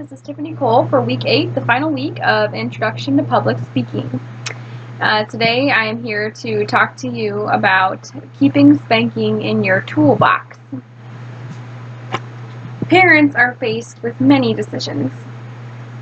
This is Tiffany Cole for week 8, the final week of Introduction to Public Speaking. Today I am here to talk to you about keeping spanking in your toolbox. Parents are faced with many decisions.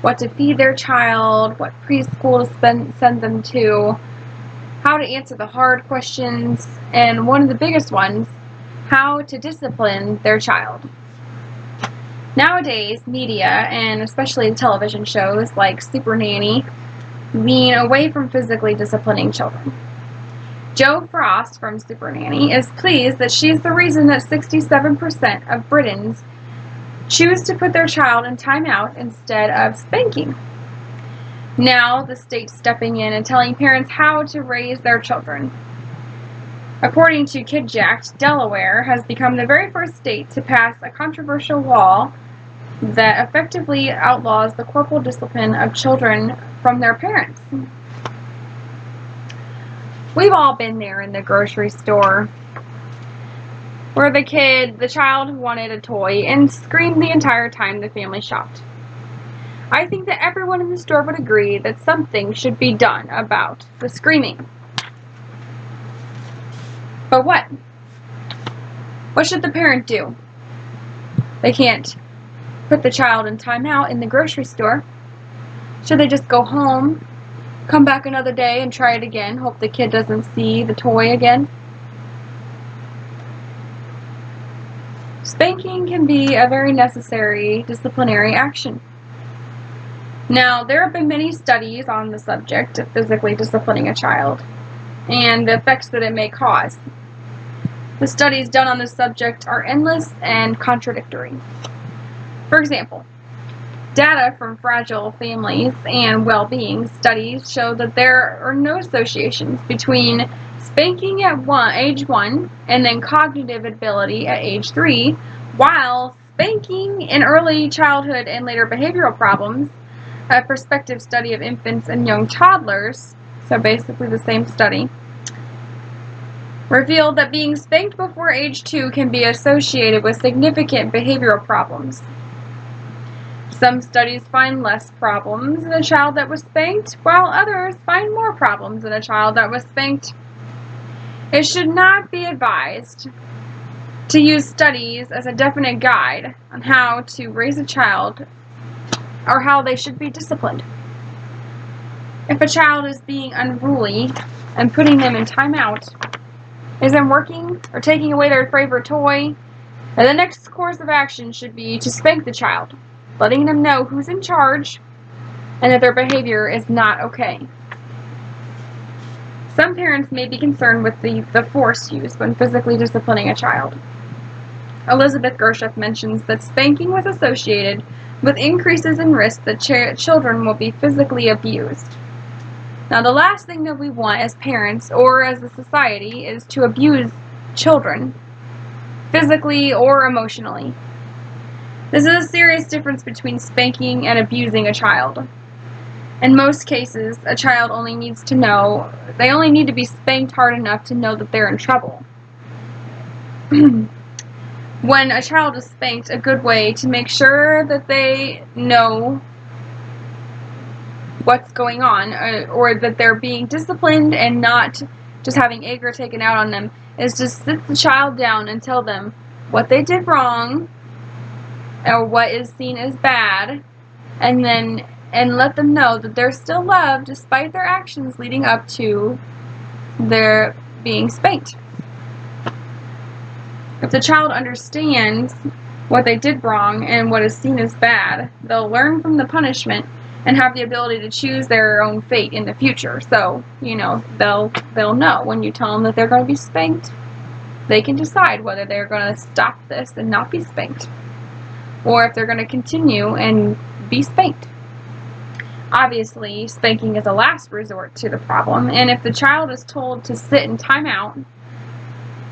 What to feed their child, what preschool to send them to, how to answer the hard questions, and one of the biggest ones, how to discipline their child. Nowadays, media, and especially television shows like Super Nanny, lean away from physically disciplining children. Jo Frost from Super Nanny is pleased that she's the reason that 67% of Britons choose to put their child in timeout instead of spanking. Now, the state's stepping in and telling parents how to raise their children. According to KidJacked, Delaware has become the very first state to pass a controversial law that effectively outlaws the corporal discipline of children from their parents. We've all been there in the grocery store where the child wanted a toy and screamed the entire time the family shopped. I think that everyone in the store would agree that something should be done about the screaming. But what? What should the parent do? They can't put the child in timeout in the grocery store. Should they just go home, come back another day and try it again, hope the kid doesn't see the toy again? Spanking can be a very necessary disciplinary action. Now, there have been many studies on the subject of physically disciplining a child and the effects that it may cause. The studies done on this subject are endless and contradictory. For example, data from Fragile Families and Well-Being studies show that there are no associations between spanking at age 1 and then cognitive ability at age 3, while spanking in early childhood and later behavioral problems, a prospective study of infants and young toddlers, so basically the same study, revealed that being spanked before age 2 can be associated with significant behavioral problems. Some studies find less problems in a child that was spanked, while others find more problems in a child that was spanked. It should not be advised to use studies as a definite guide on how to raise a child or how they should be disciplined. If a child is being unruly and putting them in timeout isn't working or taking away their favorite toy, then the next course of action should be to spank the child, letting them know who's in charge and that their behavior is not okay. Some parents may be concerned with the force used when physically disciplining a child. Elizabeth Gershup mentions that spanking was associated with increases in risk that children will be physically abused. Now, the last thing that we want as parents or as a society is to abuse children, physically or emotionally. This is a serious difference between spanking and abusing a child. In most cases, a child only need to be spanked hard enough to know that they're in trouble. When a child is spanked, a good way to make sure that they know what's going on or that they're being disciplined and not just having anger taken out on them is to sit the child down and tell them what they did wrong or what is seen as bad, and let them know that they're still loved despite their actions leading up to their being spanked. If the child understands what they did wrong and what is seen as bad, they'll learn from the punishment and have the ability to choose their own fate in the future. So, they'll know when you tell them that they're going to be spanked, they can decide whether they're going to stop this and not be spanked, or if they're going to continue and be spanked. Obviously, spanking is a last resort to the problem, and if the child is told to sit in timeout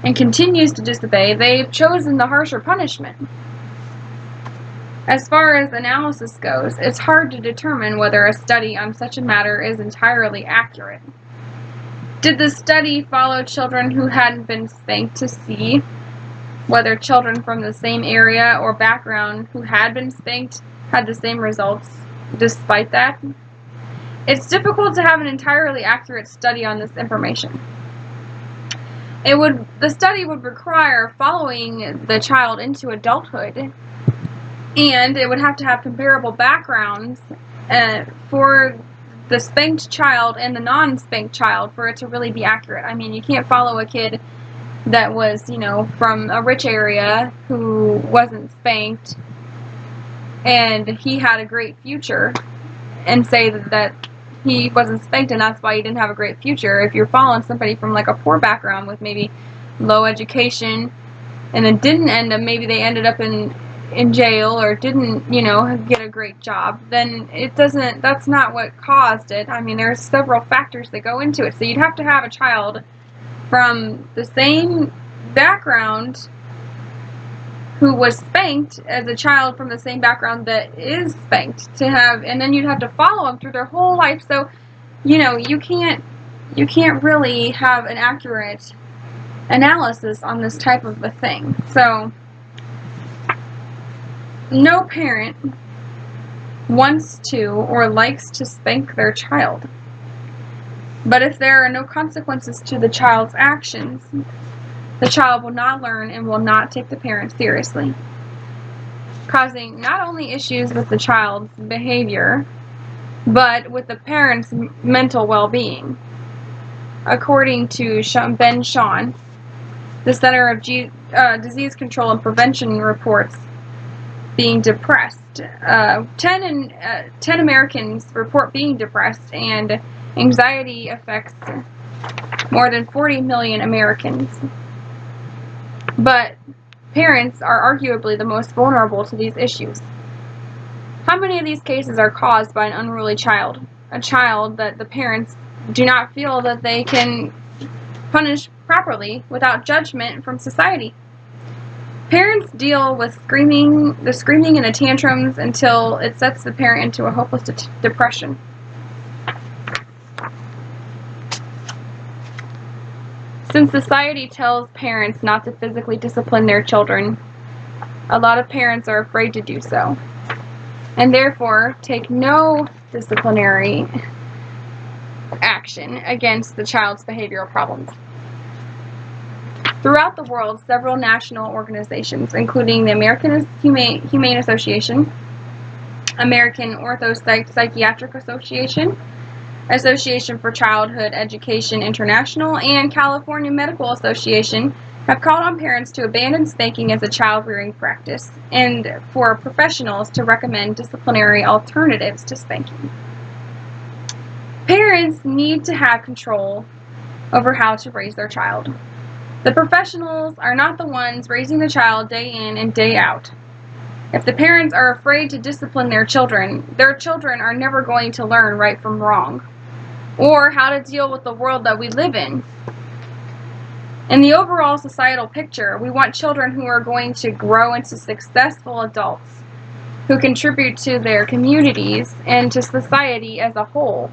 and continues to disobey, they've chosen the harsher punishment. As far as analysis goes, it's hard to determine whether a study on such a matter is entirely accurate. Did the study follow children who hadn't been spanked to see whether children from the same area or background who had been spanked had the same results despite that. It's difficult to have an entirely accurate study on this information. The study would require following the child into adulthood, and it would have to have comparable backgrounds for the spanked child and the non-spanked child for it to really be accurate. I mean, you can't follow a kid that was, from a rich area who wasn't spanked and he had a great future and say that he wasn't spanked and that's why he didn't have a great future. If you're following somebody from like a poor background with maybe low education and it didn't end up, maybe they ended up in jail or didn't, get a great job, then that's not what caused it. I mean, there's several factors that go into it. So you'd have to have a child from the same background who was spanked as a child from the same background that is spanked and then you'd have to follow them through their whole life. So, you can't really have an accurate analysis on this type of a thing. So, no parent wants to or likes to spank their child. But if there are no consequences to the child's actions, the child will not learn and will not take the parent seriously, causing not only issues with the child's behavior, but with the parent's mental well-being. According to Ben Shahn, the Center of Disease Control and Prevention reports being depressed. 10 Americans report being depressed, and anxiety affects more than 40 million Americans. But parents are arguably the most vulnerable to these issues. How many of these cases are caused by an unruly child? A child that the parents do not feel that they can punish properly without judgment from society. Parents deal with the screaming and the tantrums until it sets the parent into a hopeless depression. Since society tells parents not to physically discipline their children, a lot of parents are afraid to do so, and therefore take no disciplinary action against the child's behavioral problems. Throughout the world, several national organizations, including the American Humane Association, American Ortho-Psychiatric Association, Association for Childhood Education International, and California Medical Association, have called on parents to abandon spanking as a child-rearing practice and for professionals to recommend disciplinary alternatives to spanking. Parents need to have control over how to raise their child. The professionals are not the ones raising the child day in and day out. If the parents are afraid to discipline their children are never going to learn right from wrong, or how to deal with the world that we live in. In the overall societal picture, we want children who are going to grow into successful adults who contribute to their communities and to society as a whole.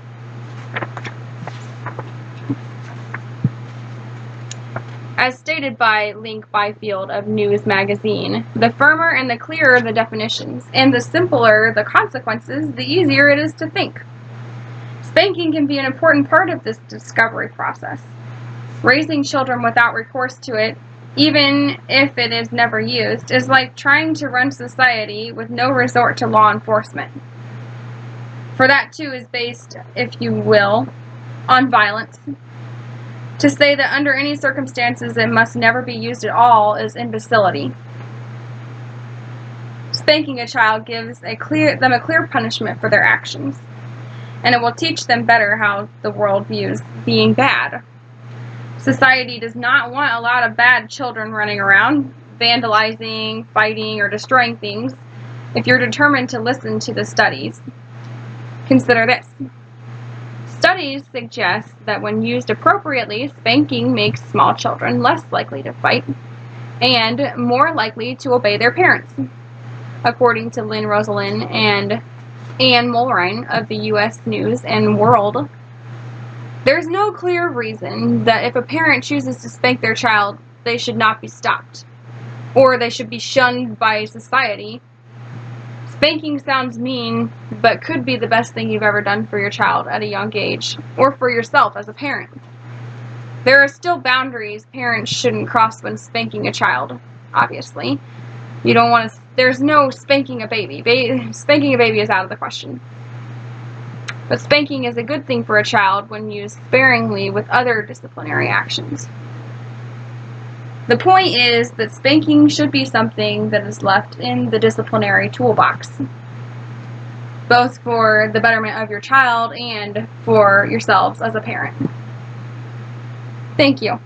As stated by Link Byfield of News Magazine, the firmer and the clearer the definitions, and the simpler the consequences, the easier it is to think. Spanking can be an important part of this discovery process. Raising children without recourse to it, even if it is never used, is like trying to run society with no resort to law enforcement. For that too is based, if you will, on violence. To say that under any circumstances it must never be used at all is imbecility. Spanking a child gives them a clear punishment for their actions, and it will teach them better how the world views being bad. Society does not want a lot of bad children running around, vandalizing, fighting, or destroying things. If you're determined to listen to the studies, consider this. Studies suggest that when used appropriately, spanking makes small children less likely to fight and more likely to obey their parents, according to Lynn Rosalind and Anne Mulrine of the U.S. News and World. There's no clear reason that if a parent chooses to spank their child, they should not be stopped, or they should be shunned by society. Spanking sounds mean, but could be the best thing you've ever done for your child at a young age, or for yourself as a parent. There are still boundaries parents shouldn't cross when spanking a child, obviously. You don't want to, there's no spanking a baby. Spanking a baby is out of the question. But spanking is a good thing for a child when used sparingly with other disciplinary actions. The point is that spanking should be something that is left in the disciplinary toolbox, both for the betterment of your child and for yourselves as a parent. Thank you.